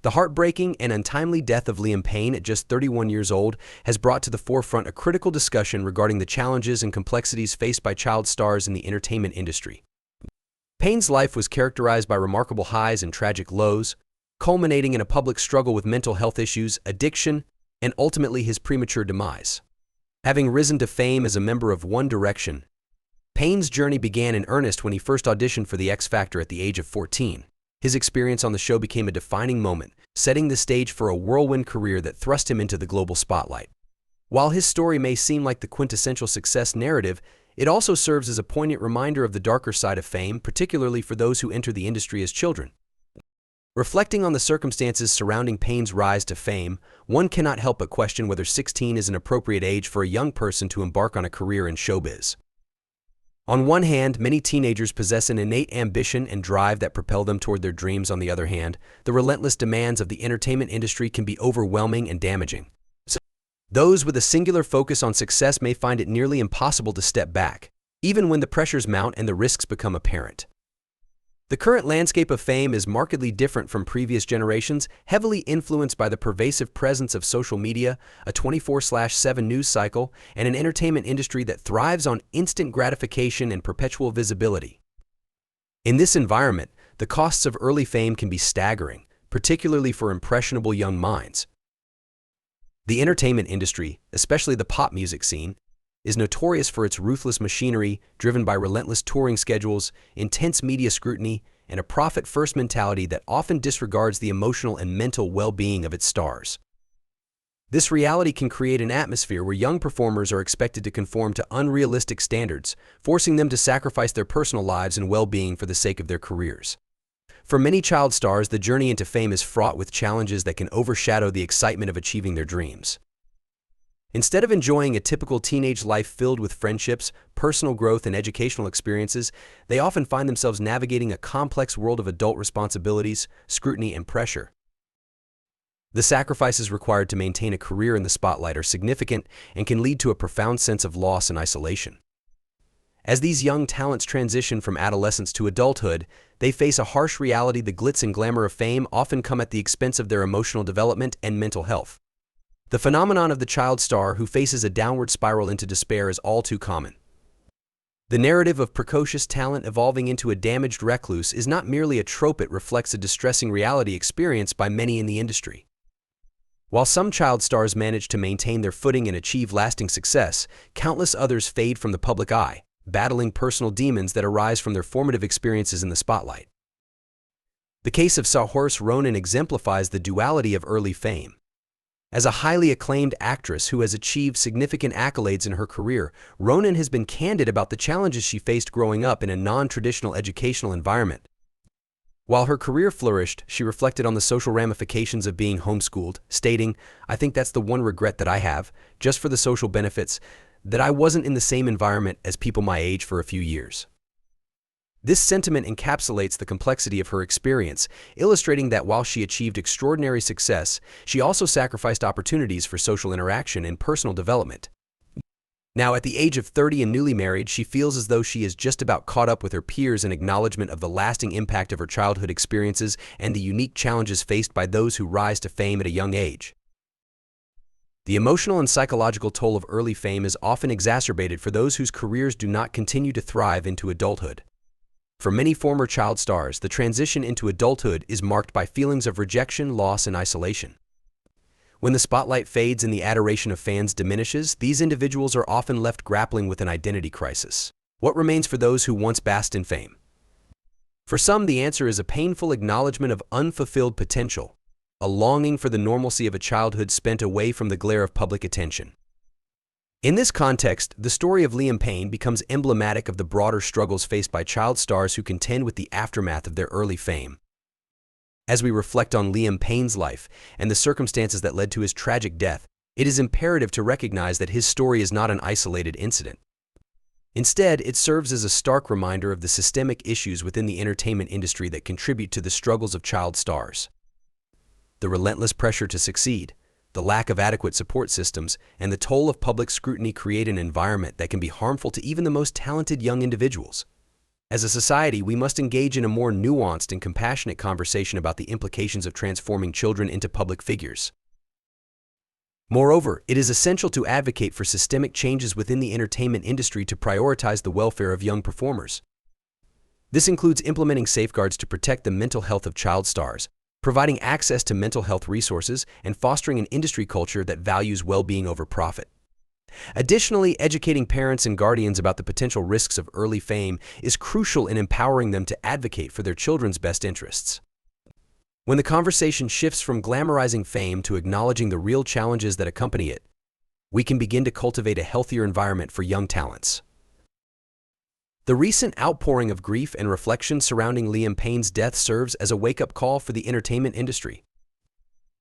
The heartbreaking and untimely death of Liam Payne at just 31 years old has brought to the forefront a critical discussion regarding the challenges and complexities faced by child stars in the entertainment industry. Payne's life was characterized by remarkable highs and tragic lows, culminating in a public struggle with mental health issues, addiction, and ultimately his premature demise. Having risen to fame as a member of One Direction, Payne's journey began in earnest when he first auditioned for the X Factor at the age of 14. His experience on the show became a defining moment, setting the stage for a whirlwind career that thrust him into the global spotlight. While his story may seem like the quintessential success narrative, it also serves as a poignant reminder of the darker side of fame, particularly for those who enter the industry as children. Reflecting on the circumstances surrounding Payne's rise to fame, one cannot help but question whether 16 is an appropriate age for a young person to embark on a career in showbiz. On one hand, many teenagers possess an innate ambition and drive that propel them toward their dreams. On the other hand, the relentless demands of the entertainment industry can be overwhelming and damaging. Those with a singular focus on success may find it nearly impossible to step back, even when the pressures mount and the risks become apparent. The current landscape of fame is markedly different from previous generations, heavily influenced by the pervasive presence of social media, a 24/7 news cycle, and an entertainment industry that thrives on instant gratification and perpetual visibility. In this environment, the costs of early fame can be staggering, particularly for impressionable young minds. The entertainment industry, especially the pop music scene, is notorious for its ruthless machinery driven by relentless touring schedules, intense media scrutiny, and a profit-first mentality that often disregards the emotional and mental well-being of its stars. This reality can create an atmosphere where young performers are expected to conform to unrealistic standards, forcing them to sacrifice their personal lives and well-being for the sake of their careers. For many child stars, the journey into fame is fraught with challenges that can overshadow the excitement of achieving their dreams. Instead of enjoying a typical teenage life filled with friendships, personal growth, and educational experiences, they often find themselves navigating a complex world of adult responsibilities, scrutiny, and pressure. The sacrifices required to maintain a career in the spotlight are significant and can lead to a profound sense of loss and isolation. As these young talents transition from adolescence to adulthood, they face a harsh reality. The glitz and glamour of fame often come at the expense of their emotional development and mental health. The phenomenon of the child star who faces a downward spiral into despair is all too common. The narrative of precocious talent evolving into a damaged recluse is not merely a trope, it reflects a distressing reality experienced by many in the industry. While some child stars manage to maintain their footing and achieve lasting success, countless others fade from the public eye, battling personal demons that arise from their formative experiences in the spotlight. The case of Saoirse Ronan exemplifies the duality of early fame. As a highly acclaimed actress who has achieved significant accolades in her career, Ronan has been candid about the challenges she faced growing up in a non-traditional educational environment. While her career flourished, she reflected on the social ramifications of being homeschooled, stating, "I think that's the one regret that I have, just for the social benefits, that I wasn't in the same environment as people my age for a few years." This sentiment encapsulates the complexity of her experience, illustrating that while she achieved extraordinary success, she also sacrificed opportunities for social interaction and personal development. Now, at the age of 30 and newly married, she feels as though she is just about caught up with her peers in acknowledgement of the lasting impact of her childhood experiences and the unique challenges faced by those who rise to fame at a young age. The emotional and psychological toll of early fame is often exacerbated for those whose careers do not continue to thrive into adulthood. For many former child stars, the transition into adulthood is marked by feelings of rejection, loss, and isolation. When the spotlight fades and the adoration of fans diminishes, these individuals are often left grappling with an identity crisis. What remains for those who once basked in fame? For some, the answer is a painful acknowledgement of unfulfilled potential, a longing for the normalcy of a childhood spent away from the glare of public attention. In this context, the story of Liam Payne becomes emblematic of the broader struggles faced by child stars who contend with the aftermath of their early fame. As we reflect on Liam Payne's life and the circumstances that led to his tragic death, it is imperative to recognize that his story is not an isolated incident. Instead, it serves as a stark reminder of the systemic issues within the entertainment industry that contribute to the struggles of child stars. The relentless pressure to succeed, the lack of adequate support systems, and the toll of public scrutiny create an environment that can be harmful to even the most talented young individuals. As a society, we must engage in a more nuanced and compassionate conversation about the implications of transforming children into public figures. Moreover, it is essential to advocate for systemic changes within the entertainment industry to prioritize the welfare of young performers. This includes implementing safeguards to protect the mental health of child stars, providing access to mental health resources, and fostering an industry culture that values well-being over profit. Additionally, educating parents and guardians about the potential risks of early fame is crucial in empowering them to advocate for their children's best interests. When the conversation shifts from glamorizing fame to acknowledging the real challenges that accompany it, we can begin to cultivate a healthier environment for young talents. The recent outpouring of grief and reflection surrounding Liam Payne's death serves as a wake-up call for the entertainment industry.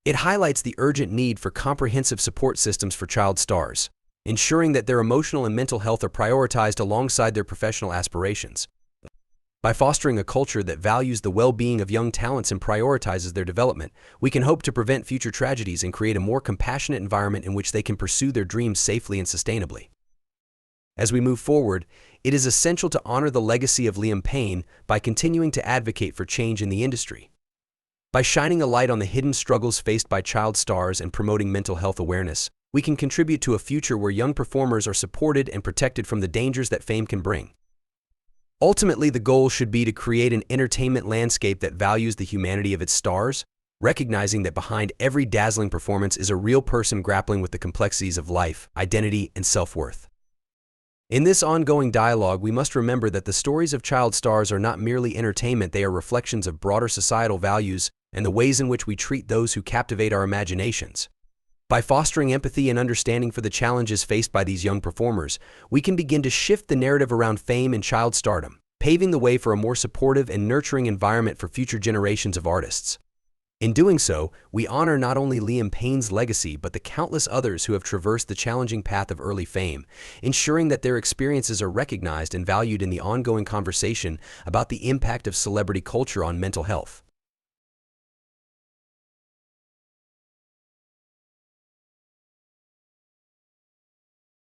It highlights the urgent need for comprehensive support systems for child stars, ensuring that their emotional and mental health are prioritized alongside their professional aspirations. By fostering a culture that values the well-being of young talents and prioritizes their development, we can hope to prevent future tragedies and create a more compassionate environment in which they can pursue their dreams safely and sustainably. As we move forward, it is essential to honor the legacy of Liam Payne by continuing to advocate for change in the industry. By shining a light on the hidden struggles faced by child stars and promoting mental health awareness, we can contribute to a future where young performers are supported and protected from the dangers that fame can bring. Ultimately, the goal should be to create an entertainment landscape that values the humanity of its stars, recognizing that behind every dazzling performance is a real person grappling with the complexities of life, identity, and self-worth. In this ongoing dialogue, we must remember that the stories of child stars are not merely entertainment, they are reflections of broader societal values and the ways in which we treat those who captivate our imaginations. By fostering empathy and understanding for the challenges faced by these young performers, we can begin to shift the narrative around fame and child stardom, paving the way for a more supportive and nurturing environment for future generations of artists. In doing so, we honor not only Liam Payne's legacy, but the countless others who have traversed the challenging path of early fame, ensuring that their experiences are recognized and valued in the ongoing conversation about the impact of celebrity culture on mental health.